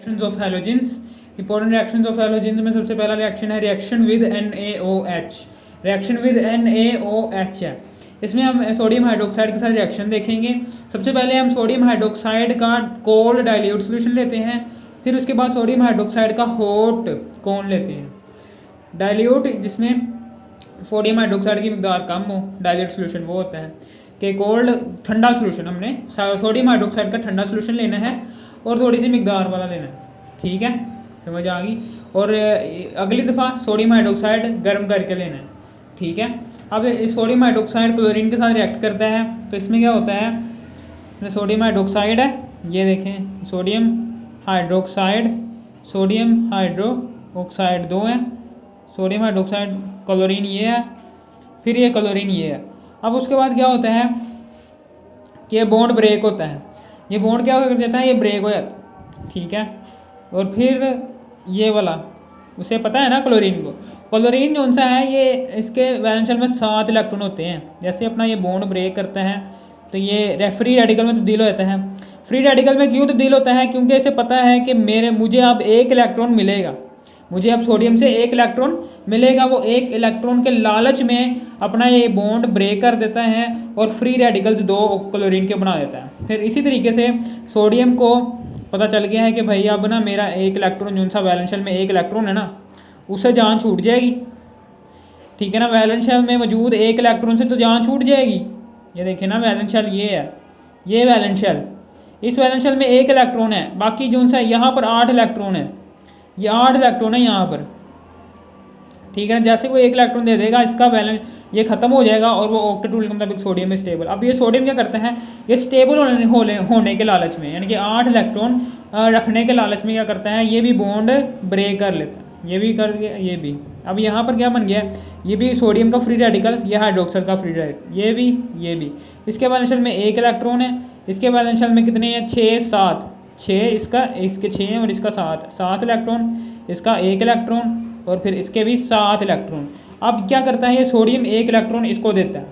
Reactions of halogens. Important reactions of halogens में सबसे पहला रिएक्शन है reaction with NaOH। Reaction with NaOH है, इसमें हम सोडियम हाइड्रोक्साइड के साथ रिएक्शन देखेंगे। सबसे पहले हम सोडियम हाइड्रोक्साइड का कोल्ड डाइल्यूट सोल्यूशन लेते हैं, फिर उसके बाद सोडियम हाइड्रोक्साइड का हॉट कौन लेते हैं डाइल्यूट, जिसमें सोडियम हाइड्रोक्साइड की मकदार कम हो। डाइल्यूट सोल्यूशन वो होता है कि कोल्ड ठंडा सोल्यूशन, हमने सोडियम हाइड्रोक्साइड का ठंडा सोल्यूशन लेना है और थोड़ी सी मकदार वाला लेना है। ठीक है, समझ आ गई। और अगली दफ़ा सोडियम हाइड्रोक्साइड गर्म करके लेना है। ठीक है, अब सोडियम हाइड्रोक्साइड क्लोरीन के साथ रिएक्ट करता है, तो इसमें क्या होता है, इसमें सोडियम हाइड्रोक्साइड है, ये देखें सोडियम हाइड्रोक्साइड दो है, सोडियम हाइड्रोक्साइड क्लोरीन ये है, फिर ये क्लोरीन ये है। अब उसके बाद क्या होता है कि ये बॉन्ड ब्रेक होता है, ये बॉन्ड क्या कर देता है, ये ब्रेक हो जाता है। ठीक है, और फिर ये वाला उसे पता है ना क्लोरीन को, क्लोरीन जो सा है ये इसके वैलेंस शेल में 7 इलेक्ट्रॉन होते हैं। जैसे अपना ये बॉन्ड ब्रेक करता है तो ये फ्री रेडिकल में तब्दील हो जाता है। फ्री रेडिकल में क्यों तब्दील होता है, क्योंकि इसे पता है कि मुझे अब 1 इलेक्ट्रॉन मिलेगा, मुझे अब सोडियम से 1 इलेक्ट्रॉन मिलेगा। वो 1 इलेक्ट्रॉन के लालच में अपना ये बॉन्ड ब्रेक कर देता है और फ्री रेडिकल्स 2 क्लोरीन के बना देता है। फिर इसी तरीके से सोडियम को पता चल गया है कि भाई अब ना मेरा 1 इलेक्ट्रॉन जो सा वैलेंस शेल में 1 इलेक्ट्रॉन है ना, उससे जान छूट जाएगी। ठीक है ना, वैलेंस शेल में मौजूद 1 इलेक्ट्रॉन से तो जान छूट जाएगी। ये देखें ना, वैलेंस शेल ये है, ये वैलेंस शेल, इस वैलेंस शेल में 1 इलेक्ट्रॉन है, बाकी जो सा यहाँ पर 8 इलेक्ट्रॉन है, ये 8 इलेक्ट्रॉन है यहाँ पर। ठीक है ना, जैसे वो 1 इलेक्ट्रॉन दे देगा इसका वैलेंस ये खत्म हो जाएगा और वो ऑक्टेट रूल के मुताबिक सोडियम में स्टेबल। अब ये सोडियम क्या करता है, ये स्टेबल होने के लालच में, यानी कि 8 इलेक्ट्रॉन रखने के लालच में क्या करता है, ये भी बॉन्ड ब्रेक कर लेता है, ये भी कर गया, ये भी। अब यहाँ पर क्या बन गया, ये भी सोडियम का फ्री रेडिकल, ये हाइड्रोक्साइड का फ्री रेडिकल, ये भी। इसके वैलेंस शेल में 1 इलेक्ट्रॉन है, इसके वैलेंस शेल में कितने हैं, 6 7, 6 इसके 6 और इसका 7 इलेक्ट्रॉन, इसका 1 इलेक्ट्रॉन और फिर इसके भी 7 इलेक्ट्रॉन। अब क्या करता है, ये सोडियम 1 इलेक्ट्रॉन इसको देता है,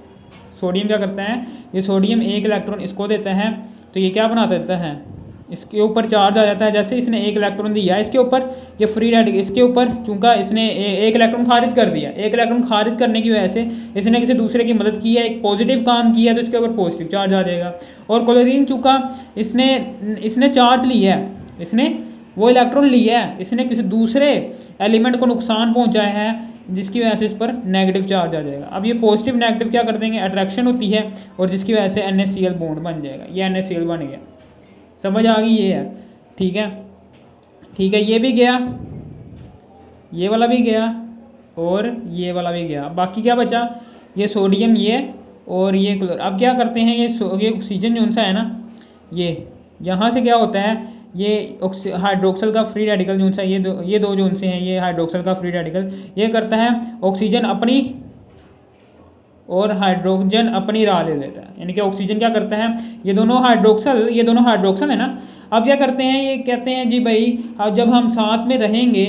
सोडियम क्या करता है, ये सोडियम 1 इलेक्ट्रॉन इसको देता है, तो ये क्या बना देता है, इसके ऊपर चार्ज आ जाता है। जैसे इसने 1 इलेक्ट्रॉन दिया इसके ऊपर, ये फ्री रेडिकल इसके ऊपर, चूंकि इसने 1 इलेक्ट्रॉन खारिज कर दिया, 1 इलेक्ट्रॉन खारिज करने की वजह से इसने किसी दूसरे की मदद की है, एक पॉजिटिव काम किया, तो इसके ऊपर पॉजिटिव चार्ज आ जाएगा। और क्लोरीन चूंकि इसने चार्ज लिया है, इसने वो इलेक्ट्रॉन लिया है, इसने किसी दूसरे एलिमेंट को नुकसान पहुंचाया है, जिसकी वजह से इस पर नेगेटिव चार्ज आ जाएगा। अब ये पॉजिटिव नेगेटिव क्या कर देंगे, अट्रैक्शन होती है और जिसकी वजह से NaCl बॉन्ड बन जाएगा, ये NaCl बन गया। समझ आ गई, ये है। ठीक है, ये भी गया, ये वाला भी गया और ये वाला भी गया। बाकी क्या बचा, ये सोडियम ये और ये क्लोर। अब क्या करते हैं, ये ऑक्सीजन जो सा है ना, ये यहाँ से क्या होता है, ये हाइड्रोक्सल का फ्री रेडिकल जो सा, ये दो जो से हैं, ये हाइड्रोक्सल का फ्री रेडिकल ये करता है ऑक्सीजन अपनी और हाइड्रोजन अपनी राह ले लेता है। यानी कि ऑक्सीजन क्या करता है, ये दोनों हाइड्रोक्सल है ना, अब क्या करते हैं, ये कहते हैं जी भाई जब हम साथ में रहेंगे,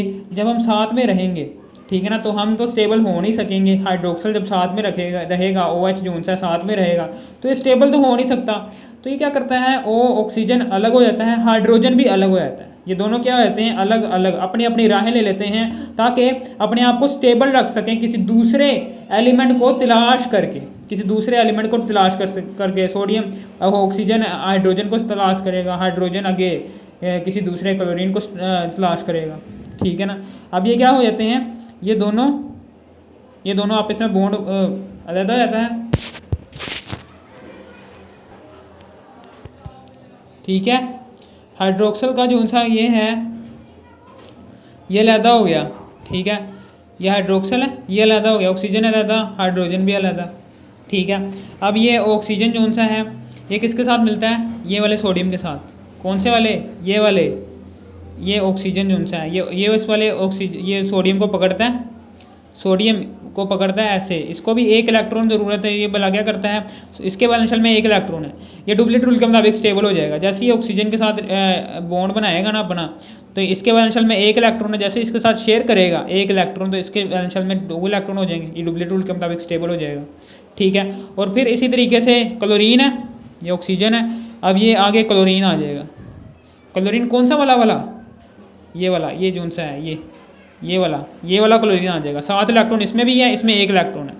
ठीक है ना, तो हम तो स्टेबल हो नहीं सकेंगे। हाइड्रोक्सल जब साथ में रहेगा OH जो सा साथ में रहेगा, तो ये स्टेबल तो हो नहीं सकता। तो ये क्या करता है, ऑक्सीजन अलग हो जाता है, हाइड्रोजन भी अलग हो जाता है, ये दोनों क्या हो जाते हैं, अलग अलग अपनी अपनी राहें ले लेते हैं, ताकि अपने आप को स्टेबल रख सकें किसी दूसरे एलिमेंट को तलाश करके सोडियम ऑक्सीजन हाइड्रोजन को तलाश करेगा, हाइड्रोजन आगे किसी दूसरे क्लोरीन को तलाश करेगा। ठीक है ना, अब ये क्या हो जाते हैं, ये दोनों आपस में बॉन्ड अलग हो जाता है। ठीक है, हाइड्रोक्सल का जो सा ये है, ये अलहदा हो गया। ठीक है, ये हाइड्रोक्सल है, ये अलहदा हो गया, ऑक्सीजन अलहदा, हाइड्रोजन भी अलहदा। ठीक है, अब ये ऑक्सीजन जो सा है, ये किसके साथ मिलता है, ये वाले सोडियम के साथ। कौन से वाले, ये वाले, ये ऑक्सीजन जो सा है, ये इस वाले ये सोडियम को पकड़ता है, ऐसे। इसको भी 1 इलेक्ट्रॉन ज़रूरत है, ये भला क्या करता है, इसके वैलेंस शेल में 1 इलेक्ट्रॉन है, ये डुप्लीकेट रूल के मुताबिक स्टेबल हो जाएगा। जैसे ही ऑक्सीजन के साथ बॉन्ड बनाएगा ना अपना, तो इसके वैलेंस शेल में 1 इलेक्ट्रॉन है, जैसे इसके साथ शेयर करेगा 1 इलेक्ट्रॉन, तो इसके वैलेंस शेल में 2 इलेक्ट्रॉन हो जाएंगे, ये डुप्लीकेट रूल के मुताबिक स्टेबल हो जाएगा। ठीक है, और फिर इसी तरीके से क्लोरीन है, ये ऑक्सीजन है, अब ये आगे क्लोरीन आ जाएगा। क्लोरीन कौन सा वाला, ये वाला, ये जो सा है ये वाला क्लोरीन आ जाएगा। 7 इलेक्ट्रॉन इसमें भी है, इसमें 1 इलेक्ट्रॉन है,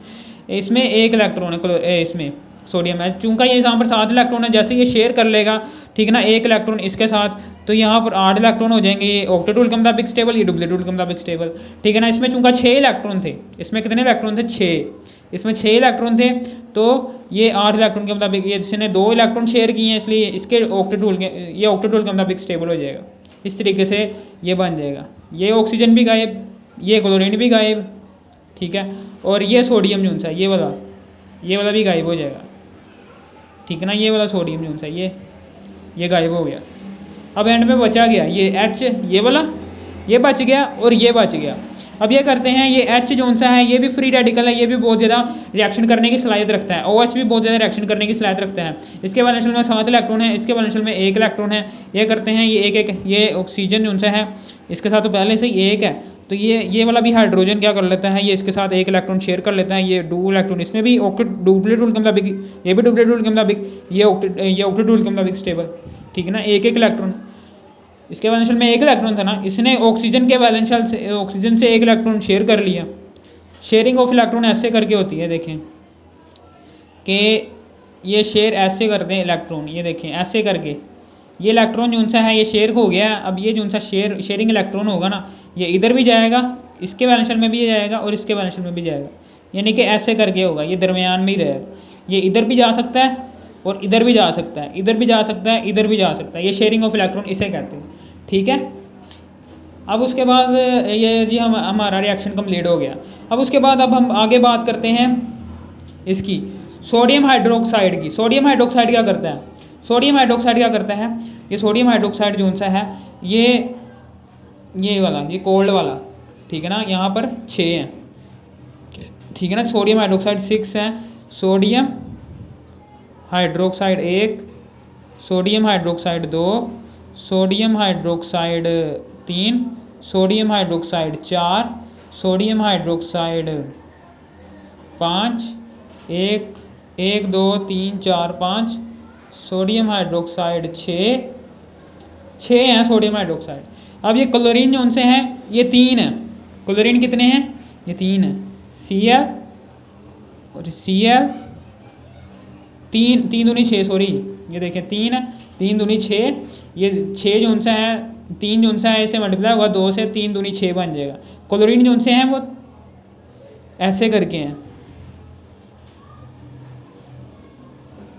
इसमें 1 इलेक्ट्रॉन है, इसमें सोडियम है। चूंकि ये यहाँ पर 7 इलेक्ट्रॉन है, जैसे ये शेयर कर लेगा, ठीक है ना, 1 इलेक्ट्रॉन इसके साथ, तो यहाँ पर 8 इलेक्ट्रॉन हो जाएंगे। ये ऑक्टेट रूल के मुताबिक स्टेबल, ये डुप्लीकेट रूल के मुताबिक स्टेबल, ठीक है ना। इसमें चूंकि 6 इलेक्ट्रॉन थे, इसमें कितने इलेक्ट्रॉन थे? 6। इसमें 6 इलेक्ट्रॉन थे, तो ये 8 इलेक्ट्रॉन के मुताबिक, ये इसने 2 इलेक्ट्रॉन शेयर किए हैं, इसलिए इसके ऑक्टेट रूल के मुताबिक स्टेबल हो जाएगा। इस तरीके से ये बन जाएगा। ये ऑक्सीजन भी गायब, ये क्लोरीन भी गायब, ठीक है, और ये सोडियम जो सा ये वाला भी गायब हो जाएगा, ठीक है ना। ये वाला सोडियम जो सा ये गायब हो गया। अब एंड में बचा गया ये H, ये वाला ये बच गया और ये बच गया। अब ये करते हैं, ये H जो सा है ये भी फ्री रेडिकल है, ये भी बहुत ज़्यादा रिएक्शन करने की सलाहियत रखता है। OH भी बहुत ज़्यादा रिएक्शन करने की सलाहियत रखता है। इसके वैलेंस शेल में 7 इलेक्ट्रॉन है, इसके वैलेंस शेल में 1 इलेक्ट्रॉन है। ये करते हैं, ये एक ये ऑक्सीजन जो सा है इसके साथ तो पहले से ही 1 है, तो ये वाला भी हाइड्रोजन क्या कर लेता है, ये इसके साथ 1 इलेक्ट्रॉन शेयर कर लेता है। ये 2 इलेक्ट्रॉन इसमें भी डुप्लीकेट रूल के मुताबिक, ये भी डुप्लीकेट रूल के मुताबिक, ये ऑक्टेट रूल के मुताबिक स्टेबल, ठीक है ना। 1 इलेक्ट्रॉन इसके वैलेंस शेल में 1 इलेक्ट्रॉन था ना, इसने ऑक्सीजन के वैलेंस शेल से ऑक्सीजन से 1 इलेक्ट्रॉन शेयर कर लिया। शेयरिंग ऑफ इलेक्ट्रॉन ऐसे करके होती है, देखें कि ये शेयर ऐसे करते हैं इलेक्ट्रॉन, ये देखें ऐसे करके ये इलेक्ट्रॉन जो सा है ये शेयर हो गया है। अब ये जो सा शेयरिंग इलेक्ट्रॉन होगा ना, ये इधर भी जाएगा, इसके वैलेंस शेल में भी जाएगा और इसके वैलेंस शेल में भी जाएगा, यानी कि ऐसे करके होगा, ये दरमियान में ही रहेगा। ये इधर भी जा सकता है और इधर भी जा सकता है, इधर भी जा सकता है, इधर भी जा सकता है। ये शेयरिंग ऑफ इलेक्ट्रॉन इसे कहते हैं, ठीक है। अब उसके बाद ये जी हमारा रिएक्शन कंप्लीट हो गया। अब उसके बाद अब हम आगे बात करते हैं इसकी सोडियम हाइड्रोक्साइड की। सोडियम हाइड्रोक्साइड क्या करता है? सोडियम हाइड्रोक्साइड क्या करता है? ये सोडियम हाइड्रोक्साइड जो सा है ये वाला, ये कोल्ड वाला, ठीक है ना, यहाँ पर 6 हैं, ठीक है ना। सोडियम हाइड्रोक्साइड 6 है, sodium hydroxide 1, sodium hydroxide 2, sodium hydroxide 3, sodium hydroxide 4, sodium hydroxide 5, 1 2 3 4 5, sodium hydroxide 6 हैं सोडियम हाइड्रोक्साइड। अब ये क्लोरीन जो उनसे हैं ये 3 है। क्लोरीन कितने हैं? ये 3 है, Cl और Cl, 3 दूनी 6, सॉरी ये देखें 3 है, 3 दूनी 6, ये 6 जो उनसे है, 3 जो उनसे है इसे मल्टीप्लाई होगा 2 से, 3 दूनी 6 बन जाएगा। क्लोरीन जो उनसे हैं वो ऐसे करके हैं,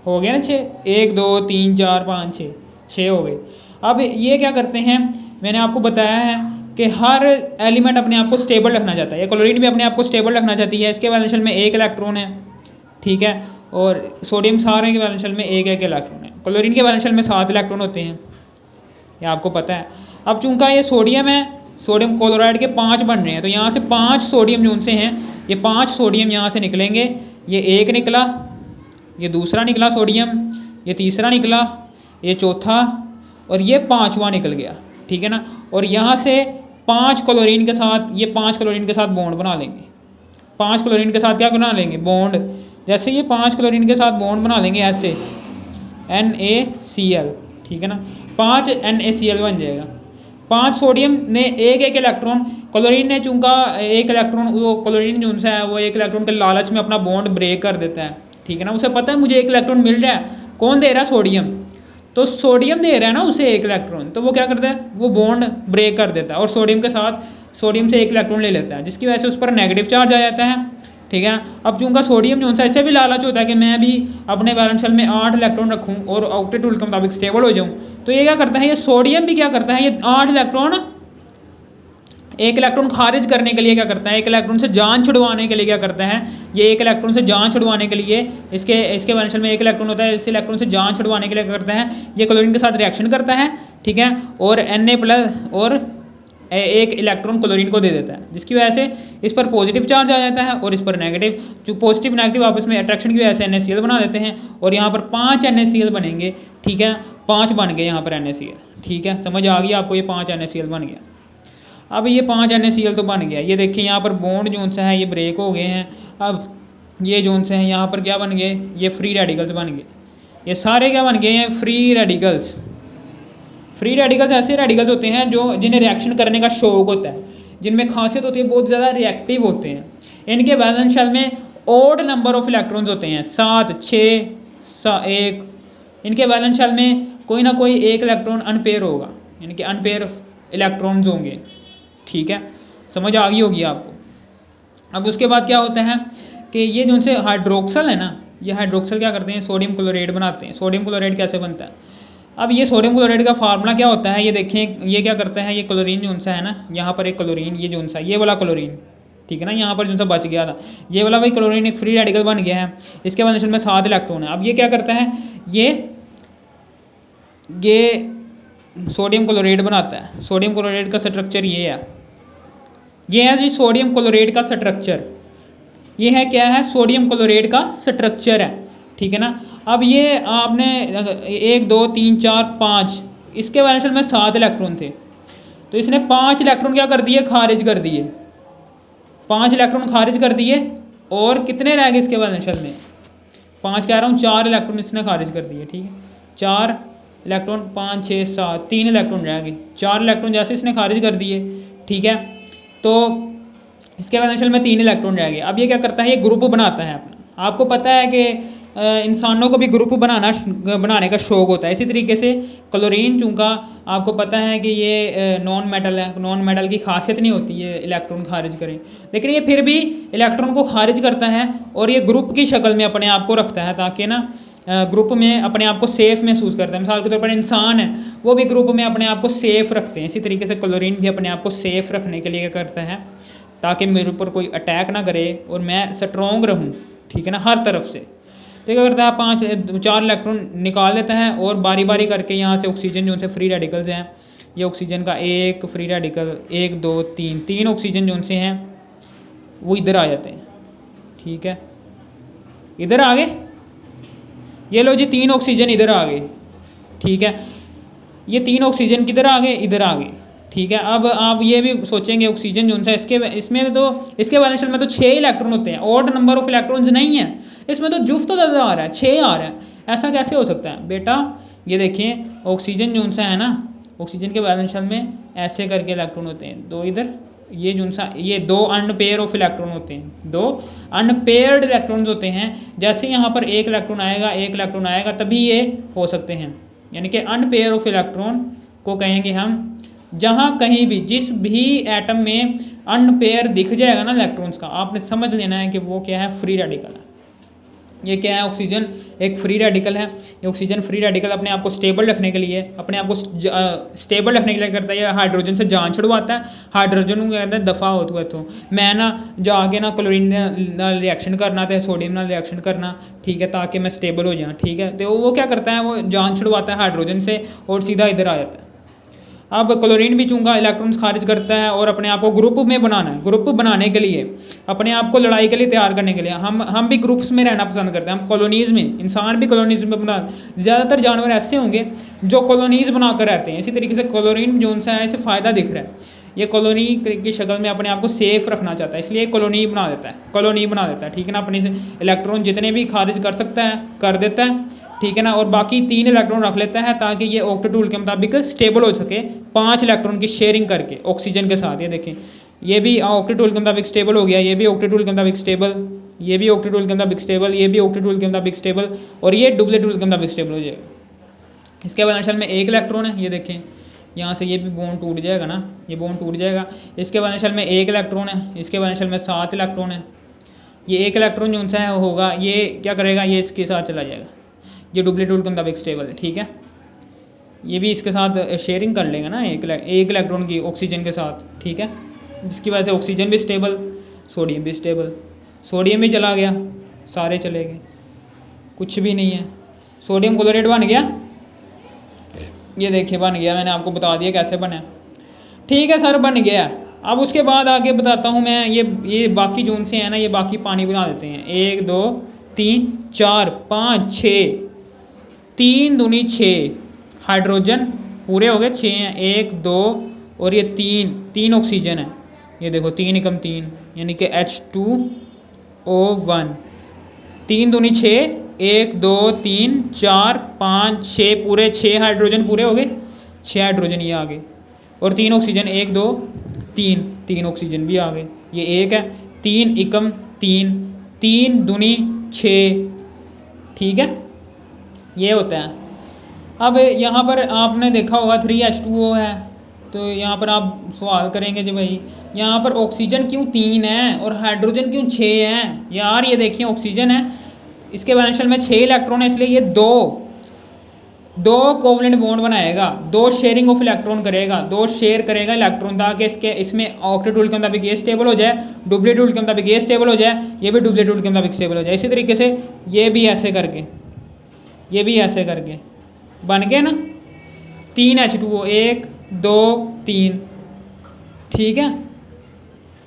हो गया ना 6, 1 2 3 4 5 6 हो गए। अब ये क्या करते हैं, मैंने आपको बताया है कि हर एलिमेंट अपने आप को स्टेबल रखना चाहता है। ये क्लोरीन भी अपने आप को स्टेबल रखना चाहती है। इसके वैलेंस शेल में 1 इलेक्ट्रॉन है, ठीक है, और सोडियम सारे के वैलेंस शेल में 1 इलेक्ट्रॉन है। क्लोरीन के वैलेंस शेल में 7 इलेक्ट्रॉन होते हैं, ये आपको पता है। अब चूंकि ये सोडियम है, सोडियम क्लोराइड के 5 बन रहे हैं, तो यहाँ से 5 सोडियम जो उनसे हैं, ये 5 सोडियम यहाँ से निकलेंगे। ये 1 निकला, ये दूसरा निकला सोडियम, ये तीसरा निकला, ये चौथा, और ये 5वां निकल गया, ठीक है ना। और यहाँ से 5 क्लोरीन के साथ, ये 5 क्लोरीन के साथ बॉन्ड बना लेंगे। 5 क्लोरीन के साथ क्या बना लेंगे? बॉन्ड। जैसे ये 5 क्लोरीन के साथ बॉन्ड बना लेंगे ऐसे, NaCl, ठीक है ना, 5 NaCl बन जाएगा। 5 सोडियम ने 1 इलेक्ट्रॉन, क्लोरीन ने चूंकि 1 इलेक्ट्रॉन, वो क्लोरीन जो सा है वो 1 इलेक्ट्रॉन के लालच में अपना बॉन्ड ब्रेक कर देता है, ठीक है ना। उसे पता है मुझे 1 इलेक्ट्रॉन मिल रहा है, कौन दे रहा है? सोडियम। तो सोडियम दे रहा है ना उसे 1 इलेक्ट्रॉन, तो वो क्या करता है? वो बॉन्ड ब्रेक कर देता है और सोडियम के साथ, सोडियम से 1 इलेक्ट्रॉन ले लेता है, जिसकी वजह से उस पर नेगेटिव चार्ज आ जाता है, ठीक है। अब चूंकि सोडियम जो सा इससे भी लालच होता है कि मैं भी अपने वैलेंस शेल में 8 इलेक्ट्रॉन रखूँ और ऑक्टेट रूल के मुताबिक स्टेबल हो जाऊँ, तो ये क्या करता है? ये सोडियम भी क्या करता है? ये 8 इलेक्ट्रॉन, 1 इलेक्ट्रॉन खारिज करने के लिए क्या करता है? 1 इलेक्ट्रॉन से जान छुड़वाने के लिए क्या करता है? ये 1 इलेक्ट्रॉन से जान छुड़वाने के लिए, इसके वैलेंस शेल में 1 इलेक्ट्रॉन होता है, इस इलेक्ट्रॉन से जान छुड़वाने के लिए क्या करता है? ये क्लोरीन के साथ रिएक्शन करता है, ठीक है, और Na+ और 1 इलेक्ट्रॉन क्लोरीन को दे देता है, जिसकी वजह से इस पर पॉजिटिव चार्ज आ जाता है और इस पर नेगेटिव। जो पॉजिटिव नेगेटिव आपस में अट्रैक्शन की वजह से NaCl बना देते हैं, और यहाँ पर 5 NaCl बनेंगे, ठीक है, 5 बन गए यहाँ पर NaCl, ठीक है, समझ आ गई आपको? ये 5 NaCl बन गया। अब ये 5 NaCl तो बन गया, ये देखिए यहाँ पर बॉन्ड जो सा है ये ब्रेक हो गए हैं। अब ये जो से हैं यहाँ पर क्या बन गए? ये फ्री रेडिकल्स बन गए। ये सारे क्या बन गए हैं? Free radicals. फ्री रेडिकल्स ऐसे रेडिकल्स होते हैं जो जिन्हें रिएक्शन करने का शौक होता है, जिनमें खासियत होती है बहुत ज़्यादा रिएक्टिव होते हैं। इनके वैलेंस शेल में ओड नंबर ऑफ इलेक्ट्रॉन्स होते हैं, 7, 6, 1। इनके वैलेंस शेल में कोई ना कोई एक इलेक्ट्रॉन अनपेयर होगा, यानी कि अनपेयर इलेक्ट्रॉन्स होंगे। ठीक है, समझ आ गई होगी आपको। अब उसके बाद क्या होता है कि ये जो उनसे हाइड्रोक्सल है ना, ये हाइड्रोक्सल क्या करते हैं, सोडियम क्लोराइड बनाते हैं। सोडियम क्लोराइड कैसे बनता है? अब ये सोडियम क्लोराइड का फार्मूला क्या होता है, ये देखें, ये क्या करता है, ये क्लोरीन जो उनसा है ना, यहाँ पर एक क्लोरीन, ये जो उनसा ये वाला क्लोरीन, ठीक है ना, यहाँ पर जो उनसा बच गया था, ये वाला वही क्लोरीन एक फ्री रेडिकल बन गया है। इसके बाद में 7 इलेक्ट्रॉन है। अब ये क्या करता है, ये सोडियम क्लोराइड बनाता है। सोडियम क्लोराइड का स्ट्रक्चर ये है जी सोडियम क्लोराइड का स्ट्रक्चर। ये है क्या है, सोडियम क्लोराइड का स्ट्रक्चर है, ठीक है ना। अब ये आपने 1 2 3 4 5, इसके वैलेंस शेल में 7 इलेक्ट्रॉन थे, तो इसने 5 इलेक्ट्रॉन क्या कर दिए, खारिज कर दिए। 5 इलेक्ट्रॉन खारिज कर दिए, और कितने रह गए इसके वैलेंस शेल में, 5 कह रहा हूँ, 4 इलेक्ट्रॉन इसने खारिज कर दिए। ठीक है, 4 इलेक्ट्रॉन, 5 6 7, 3 इलेक्ट्रॉन रह गए। 4 इलेक्ट्रॉन जैसे इसने खारिज कर दिए, ठीक है, तो इसके वैलेंस शेल में 3 इलेक्ट्रॉन रह गए। अब ये क्या करता है, ये ग्रुप बनाता है अपना। आपको पता है कि इंसानों को भी ग्रुप बनाने का शौक़ होता है। इसी तरीके से क्लोरीन, चूँकि आपको पता है कि ये नॉन मेटल है, नॉन मेटल की खासियत नहीं होती है इलेक्ट्रॉन खारिज करें, लेकिन ये फिर भी इलेक्ट्रॉन को खारिज करता है और ये ग्रुप की शक्ल में अपने आप को रखता है, ताकि ना ग्रुप में अपने आप को सेफ़ महसूस करता है। मिसाल के तौर पर इंसान है, वो भी ग्रुप में अपने आप को सेफ़ रखते हैं। इसी तरीके से क्लोरीन भी अपने आप को सेफ़ रखने के लिए क्या करता है, ताकि मेरे ऊपर कोई अटैक ना करे और मैं स्ट्रॉन्ग रहूँ, ठीक है ना, हर तरफ से। तो क्या करता है, 4 इलेक्ट्रॉन निकाल देता है, और बारी बारी करके यहाँ से ऑक्सीजन जो उनसे फ्री रेडिकल्स हैं, ये ऑक्सीजन का एक फ्री रेडिकल, 1 2 3 ऑक्सीजन जो उनसे हैं वो इधर आ जाते हैं। ठीक है, इधर आ गए, ये लो जी 3 ऑक्सीजन इधर आ गए। ठीक है, ये 3 ऑक्सीजन किधर आ गए, इधर आ गए। ठीक है, अब आप ये भी सोचेंगे ऑक्सीजन जो है इसमें तो इसके वैलेंस शेल में तो 6 इलेक्ट्रॉन होते हैं, ऑड नंबर ऑफ इलेक्ट्रॉन्स नहीं है, इसमें तो जुफ्त तो ज़्यादा आ रहा है, 6 आ रहा है। ऐसा कैसे हो सकता है बेटा? ये देखिए, ऑक्सीजन जो है ना, ऑक्सीजन के वैलेंस शेल में ऐसे करके इलेक्ट्रॉन होते हैं, 2 इधर, ये जो ये 2 अनपेयर ऑफ इलेक्ट्रॉन होते हैं, 2 अनपेयर्ड इलेक्ट्रॉन्स होते हैं। जैसे यहाँ पर एक इलेक्ट्रॉन आएगा तभी ये हो सकते हैं, यानी कि अनपेयर ऑफ इलेक्ट्रॉन को कहेंगे हम, जहाँ कहीं भी जिस भी एटम में अनपेयर दिख जाएगा ना इलेक्ट्रॉन्स का, आपने समझ लेना है कि वो क्या है, फ्री रेडिकल है। ये क्या है, ऑक्सीजन एक फ्री रेडिकल है। ये ऑक्सीजन फ्री रेडिकल अपने आप को स्टेबल रखने के लिए, अपने आप को स्टेबल रखने के लिए करता है, ये हाइड्रोजन से जान छुड़वाता है। हाइड्रोजन को कहता है दफ़ा हो तो मैं ना जाके ना क्लोरीन नाल रिएक्शन करना, तो सोडियम नाल रिएक्शन करना, ठीक है, ताकि मैं स्टेबल हो जाऊँ। ठीक है, तो वो क्या करता है, वो जान छुड़वाता है हाइड्रोजन से और सीधा इधर आ जाता है। अब क्लोरीन भी चूँकि इलेक्ट्रॉन्स खारिज करता है और अपने आप को ग्रुप में बनाना है, ग्रुप बनाने के लिए, अपने आप को लड़ाई के लिए तैयार करने के लिए हम भी ग्रुप्स में रहना पसंद करते हैं, हम कॉलोनीज़ में, इंसान भी कॉलोनीज़ में बना, ज़्यादातर जानवर ऐसे होंगे जो कॉलोनीज़ बनाकर रहते हैं। इसी तरीके से क्लोरीन जो उनसे है, इसे फ़ायदा दिख रहा है, ये कॉलोनी की शक्ल में अपने आप को सेफ़ रखना चाहता है, इसलिए कॉलोनी बना देता है। ठीक है ना, अपने इलेक्ट्रॉन जितने भी खारिज कर सकता है कर देता है, ठीक है ना, और बाकी 3 इलेक्ट्रॉन रख लेता है ताकि ये ऑक्टेट रूल के मुताबिक स्टेबल हो सके, 5 इलेक्ट्रॉन की शेयरिंग करके ऑक्सीजन के साथ। ये देखें, ये भी ऑक्टेट रूल के मुताबिक स्टेबल हो गया, ये भी ऑक्टेट रूल के मुताबिक स्टेबल, ये भी ऑक्टेट रूल के मुताबिक स्टेबल, ये भी ऑक्टेट रूल के मुताबिक स्टेबल, और ये डुप्लेट रूल के मुताबिक स्टेबल हो जाएगा। इसके वैलेंस शेल में 1 इलेक्ट्रॉन है, ये देखें, यहाँ से ये भी बॉन्ड टूट जाएगा ना, ये बॉन्ड टूट जाएगा। इसके वैलेंस शेल में 1 इलेक्ट्रॉन है, इसके वैलेंस शेल में 7 इलेक्ट्रॉन है। ये 1 इलेक्ट्रॉन जो उनसा है होगा, ये क्या करेगा, ये इसके साथ चला जाएगा, ये डुप्लेट रूल के मुताबिक स्टेबल है। ठीक है, ये भी इसके साथ शेयरिंग कर लेगा ना एक इलेक्ट्रॉन की ऑक्सीजन के साथ। ठीक है, जिसकी वजह से ऑक्सीजन भी स्टेबल, सोडियम भी स्टेबल, सोडियम भी चला गया, सारे चले गए, कुछ भी नहीं है। सोडियम क्लोराइड बन गया, ये देखिए बन गया, मैंने आपको बता दिया कैसे बना। ठीक है सर, बन गया। अब उसके बाद आगे बताता हूँ मैं, ये बाकी जो उनसे है ना, ये बाकी पानी बना देते हैं, 1 2 3 4 5 6, 3 दूनी 6 हाइड्रोजन पूरे हो गए, 6 हैं, 1 2 और ये 3 ऑक्सीजन है। ये देखो 3 एकम 3 यानी कि H2O1, 3 दूनी 6, 1 2 3 4 5 6 पूरे 6 हाइड्रोजन पूरे हो गए, 6 हाइड्रोजन ये आ गए, और 3 ऑक्सीजन, 1 2 3 ऑक्सीजन भी आ गए। ये 1 है, 3 एकम 3, 3 दूनी 6, ठीक है, ये होता है। अब यहाँ पर आपने देखा होगा 3H2O है, तो यहाँ पर आप सवाल करेंगे जी भाई यहाँ पर ऑक्सीजन क्यों 3 है और हाइड्रोजन क्यों 6 है। यार ये देखिए ऑक्सीजन है, इसके वैलेंस शेल में 6 इलेक्ट्रॉन है, इसलिए ये दो कोवलेंट बॉन्ड बनाएगा, 2 शेयरिंग ऑफ इलेक्ट्रॉन करेगा, 2 शेयर करेगा इलेक्ट्रॉन, ताकि इसमें ऑक्टेट रूल के मुताबिक ये स्टेबल हो जाए, डुप्लेट रूल के मुताबिक ये स्टेबल हो जाए, ये भी डुप्लेट रूल के मुताबिक स्टेबल हो जाए। इसी तरीके से ये भी ऐसे करके, ये भी ऐसे करके बन गए ना 3H2O, 1 2 3, ठीक है।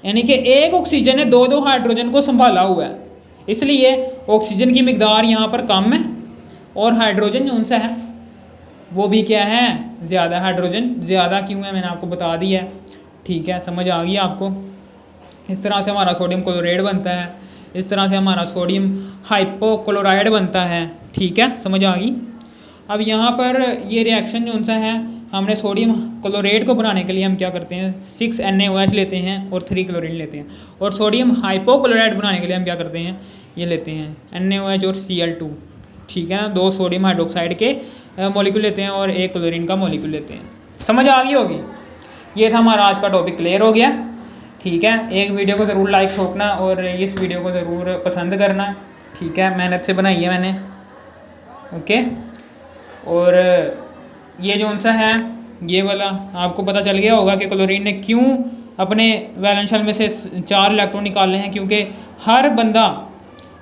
यानी कि एक ऑक्सीजन ने 2 हाइड्रोजन को संभाला हुआ है, इसलिए ऑक्सीजन की मिकदार यहाँ पर कम है और हाइड्रोजन जो उनसे है वो भी क्या है, ज़्यादा। हाइड्रोजन ज़्यादा क्यों है मैंने आपको बता दिया है, ठीक है, समझ आ गई आपको। इस तरह से हमारा सोडियम क्लोराइड बनता है, इस तरह से हमारा सोडियम हाइपोक्लोराइड बनता है, ठीक है, समझ आ गई। अब यहाँ पर ये रिएक्शन जो उनसा है, हमने सोडियम क्लोराइड को बनाने के लिए हम क्या करते हैं 6 NaOH लेते हैं और 3 क्लोरीन लेते हैं, और सोडियम हाइपोक्लोराइड बनाने के लिए हम क्या करते हैं ये लेते हैं NaOH और Cl2, ठीक है ना। 2 सोडियम हाइड्रोक्साइड के मॉलिक्यूल लेते हैं और 1 क्लोरीन का मॉलिक्यूल लेते हैं। समझ आ गई होगी। ये था हमारा आज का टॉपिक, क्लियर हो गया, ठीक है। एक वीडियो को ज़रूर लाइक ठोकना और इस वीडियो को ज़रूर पसंद करना, ठीक है, मेहनत से बनाई है मैंने, ओके। और ये जो सा है ये वाला आपको पता चल गया होगा कि क्लोरीन ने क्यों अपने वैलेंस शेल में से 4 इलेक्ट्रॉन निकाले हैं, क्योंकि हर बंदा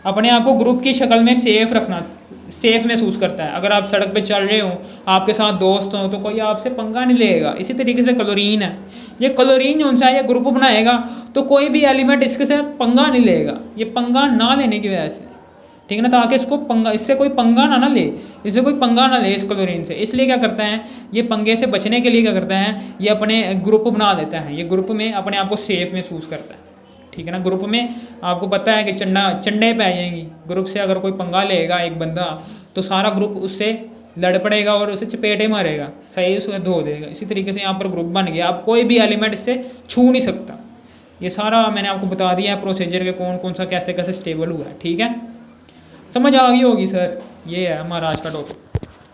अपने आप को ग्रुप की शक्ल में सेफ महसूस करता है। अगर आप सड़क पे चल रहे हो, आपके साथ दोस्त हो, तो कोई आपसे पंगा नहीं लेगा। इसी तरीके से क्लोरीन है, ये क्लोरीन जो सा है ये ग्रुप बनाएगा तो कोई भी एलिमेंट इसके साथ पंगा नहीं लेगा, ये पंगा ना लेने की वजह से, ठीक है ना, ताकि इससे कोई पंगा ना ले, इससे कोई पंगा ना ले इस क्लोरीन से। इसलिए क्या करता है ये पंगे से बचने के लिए क्या करता है ये अपने ग्रुप बना देता है, ये ग्रुप में अपने आप को सेफ महसूस करता है, ठीक है ना। ग्रुप में आपको पता है कि चंडे पे आ जाएंगी, ग्रुप से अगर कोई पंगा लेगा एक बंदा तो सारा ग्रुप उससे लड़ पड़ेगा और उसे चपेटे मारेगा, सही उसे धो देगा। इसी तरीके से यहाँ पर ग्रुप बन गया, अब कोई भी एलिमेंट इससे छू नहीं सकता। ये सारा मैंने आपको बता दिया है प्रोसीजर के कौन कौन सा कैसे कैसे स्टेबल हुआ है, ठीक है, समझ आ गई होगी सर। ये है हमारा आज का टॉपिक।